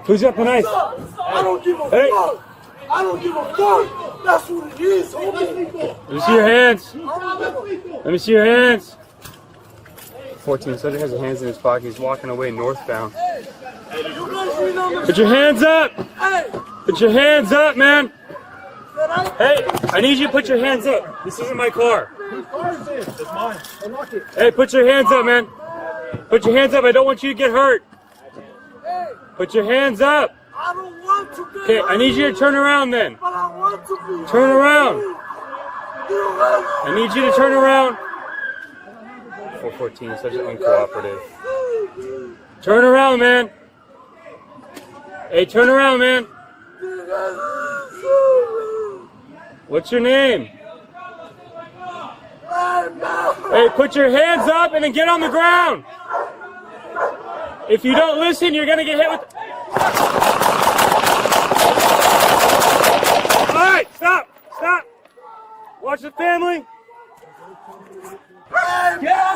Who's got the knife? I don't give a fuck. I don't give a fuck. That's what it is, homie. Let me see your hands. Let me see your hands. 14 subject has his hands in his pocket. He's walking away northbound. Put your hands up. Put your hands up, man. Hey, I need you to put your hands up. This isn't my car. It's mine. Unlock it. Hey, put your hands up, man. Put your hands up. I don't want you to get hurt. Put your hands up. I don't want to be. Okay, I need you to turn around then. But I want to be. Turn around. I need you to turn around. 414, such an uncooperative. Turn around, man. Hey, turn around, man. What's your name? Hey, put your hands up and then get on the ground. If you don't listen, you're gonna get hit with. All right, stop, stop. Watch the family. Yeah.